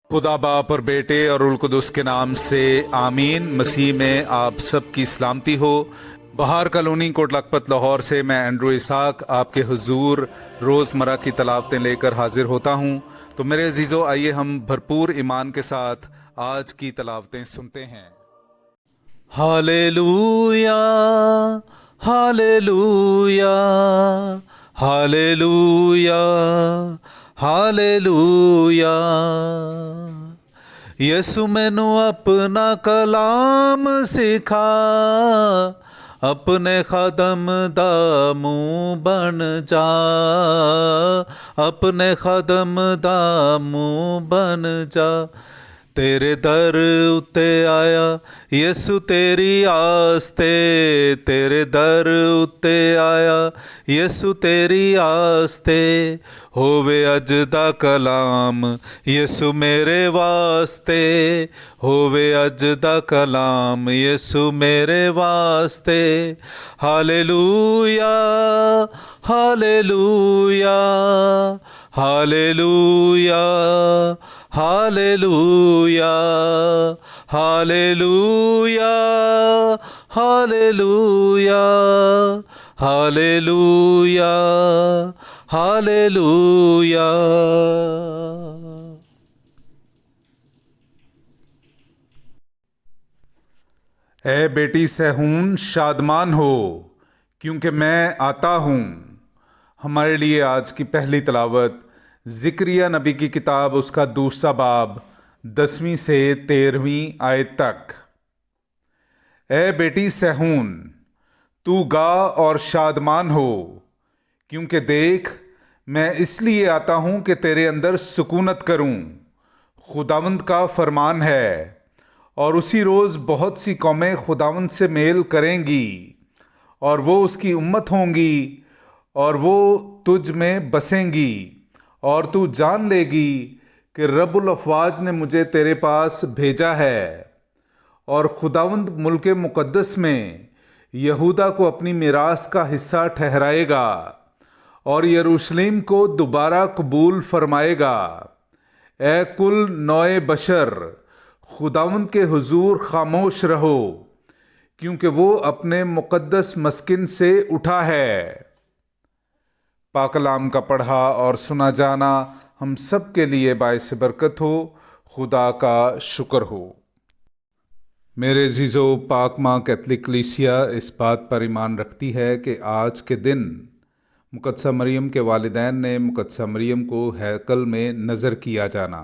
खुदा बाप और बेटे और उल कुदस के नाम से आमीन। मसीह में आप सब की सलामती हो। बहार कॉलोनी कोट लखपत लाहौर से मैं एंड्रू इसाक आपके हुजूर रोज़मर्रा की तलावतें लेकर हाजिर होता हूँ। तो मेरे अजीज़ों, आइए हम भरपूर ईमान के साथ आज की तलावतें सुनते हैं। Hallelujah, hallelujah, hallelujah, hallelujah. Yesu मैनू अपना कलाम सिखा, अपने खादम दा मुंह बन जा, अपने खादम दा मुंह बन जा। तेरे दर उत्ते आया यसु तेरी आस्ते, तेरे दर उत्ते आया यसु तेरी आस्ते। होवे अज दा कलाम यसु मेरे वास्ते, होवे अज दा कलाम यसु मेरे वास्ते। Hallelujah, hallelujah, hallelujah, hallelujah, hallelujah, hallelujah, hallelujah, hallelujah. ए बेटी सहून शादमान हो, क्योंकि मैं आता हूँ। हमारे लिए आज की पहली तलावत ज़िक्रिया नबी की किताब उसका दूसरा बाब 10वीं से 13वीं आयत तक। ए बेटी सहून, तू गा और शादमान हो, क्योंकि देख मैं इसलिए आता हूँ कि तेरे अंदर सुकूनत करूँ। खुदावंद का फरमान है, और उसी रोज़ बहुत सी कौमें खुदावंद से मेल करेंगी और वो उसकी उम्मत होंगी और वो तुझ में बसेंगी, और तू जान लेगी कि रब्बुल अफ़वाज ने मुझे तेरे पास भेजा है। और खुदावंद मुल्क मुक़द्दस में यहूदा को अपनी मिरास का हिस्सा ठहराएगा और यरूशलेम को दोबारा कबूल फरमाएगा। ए कुल नौए बशर, खुदावंद के हुजूर खामोश रहो, क्योंकि वो अपने मुक़द्दस मस्किन से उठा है। पाक कलाम का पढ़ा और सुना जाना हम सब के लिए बाइस बरकत हो। खुदा का शुक्र हो। मेरे अजीज़ों, पाक माँ कैथलिक कलीसिया इस बात पर ईमान रखती है कि आज के दिन मुक़द्दसा मरियम के वालिदैन ने मुक़द्दसा मरियम को हैकल में नज़र किया जाना,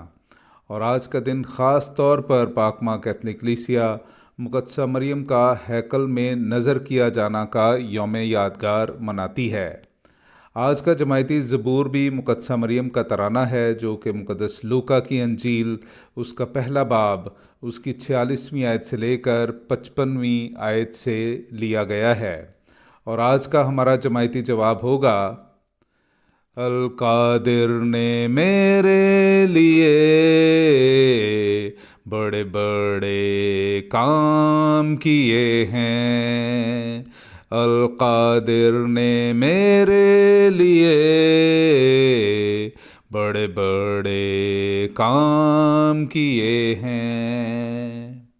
और आज का दिन ख़ास तौर पर पाक माँ कैथलिक कलीसिया मुक़द्दसा मरियम का हैकल में नज़र किया जाना का यौम यादगार मनाती है। आज का जमायती ज़बूर भी मुक़द्दसा मरियम का तराना है, जो कि मुक़द्दस लूका की अंजील उसका पहला बाब उसकी 46वीं आयत से लेकर 55वीं आयत से लिया गया है। और आज का हमारा जमायती जवाब होगा, अल कादिर ने मेरे लिए बड़े बड़े काम किए हैं, अल कादिर ने मेरे लिए बड़े बड़े काम किए हैं।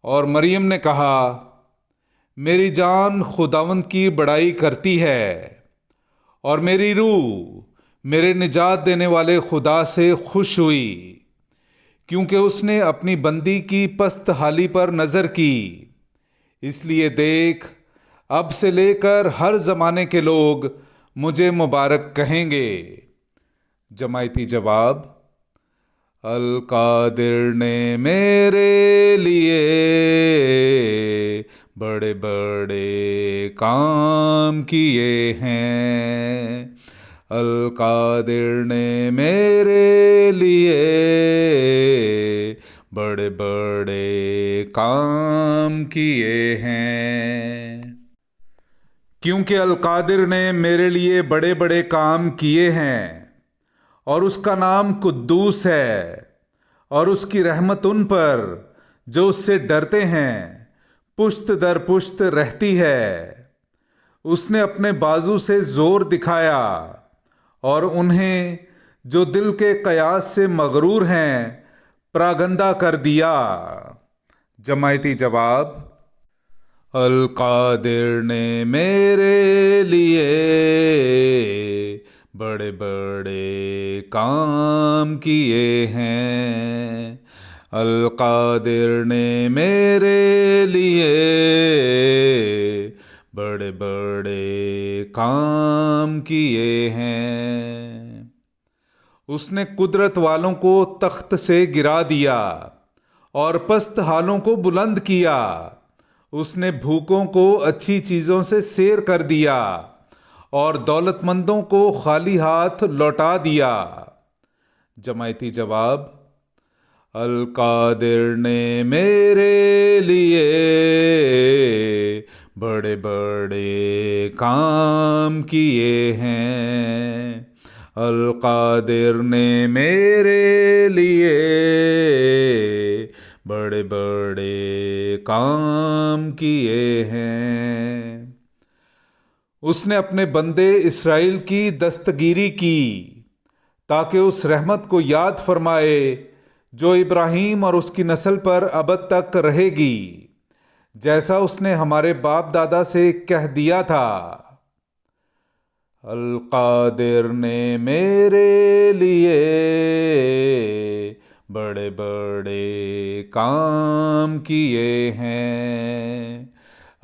और मरियम ने कहा, मेरी जान खुदावंद की बड़ाई करती है, और मेरी रूह मेरे निजात देने वाले खुदा से खुश हुई, क्योंकि उसने अपनी बंदी की पस्त हाली पर नज़र की। इसलिए देख, अब से लेकर हर ज़माने के लोग मुझे मुबारक कहेंगे। जमायती जवाब, अल कादिर ने मेरे लिए बड़े बड़े काम किए हैं, अल कादिर ने मेरे लिए बड़े बड़े काम किए हैं। क्योंकि अल कादिर ने मेरे लिए बड़े बड़े काम किए हैं, और उसका नाम कुद्दूस है, और उसकी रहमत उन पर जो उससे डरते हैं पुश्त दर पुश्त रहती है। उसने अपने बाजू से जोर दिखाया और उन्हें जो दिल के कयास से मगरूर हैं परागंदा कर दिया। जमायती जवाब, अल कादिर ने मेरे लिए बड़े बड़े काम किए हैं। अल कादिर ने मेरे लिए बड़े बड़े काम किए हैं। उसने कुदरत वालों को तख्त से गिरा दिया और पस्त हालों को बुलंद किया। उसने भूखों को अच्छी चीज़ों से सैर कर दिया और दौलतमंदों को खाली हाथ लौटा दिया। जमायती जवाब, अल कादिर ने मेरे लिए बड़े बड़े काम किए हैं। अल कादिर ने मेरे लिए बड़े बड़े काम किए हैं। उसने अपने बंदे इसराइल की दस्तगीरी की ताकि उस रहमत को याद फरमाए जो इब्राहीम और उसकी नस्ल पर अबद तक रहेगी, जैसा उसने हमारे बाप दादा से कह दिया था। अल कादिर ने मेरे लिए बड़े बड़े काम किए हैं।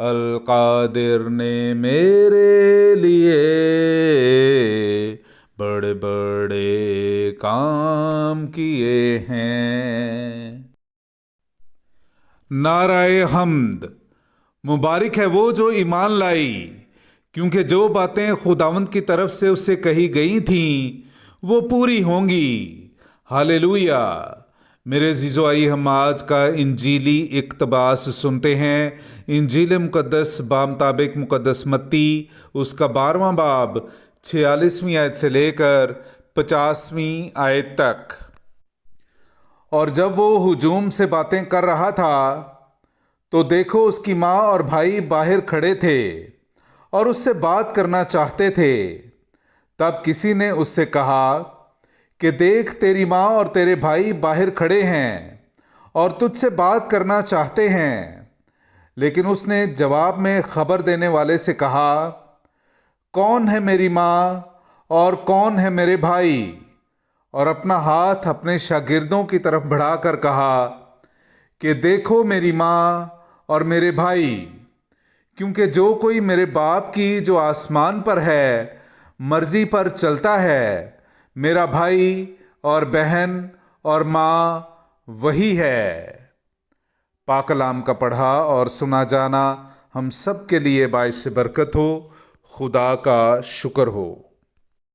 अल कादिर ने मेरे लिए बड़े बड़े काम किए हैं। नाराए हम्द, मुबारक है वो जो ईमान लाई, क्योंकि जो बातें खुदावंद की तरफ से उससे कही गई थीं वो पूरी होंगी। हालेलुया। मेरे अज़ीज़ो, आइए हम आज का इंजीली इक़्तिबास सुनते हैं। इंजील मुक़द्दस बामुताबिक मुक़द्दस मत्ती उसका 12वां बाब 46वीं आयत से लेकर 50वीं आयत तक। और जब वो हुजूम से बातें कर रहा था तो देखो उसकी माँ और भाई बाहर खड़े थे और उससे बात करना चाहते थे। तब किसी ने उससे कहा कि देख, तेरी माँ और तेरे भाई बाहर खड़े हैं और तुझसे बात करना चाहते हैं। लेकिन उसने जवाब में खबर देने वाले से कहा, कौन है मेरी माँ और कौन है मेरे भाई? और अपना हाथ अपने शागिर्दों की तरफ बढ़ाकर कहा कि देखो मेरी माँ और मेरे भाई, क्योंकि जो कोई मेरे बाप की जो आसमान पर है मर्जी पर चलता है, मेरा भाई और बहन और माँ वही है। पाक कलाम का पढ़ा और सुना जाना हम सब के लिए बाइस बरकत हो। खुदा का शुक्र हो।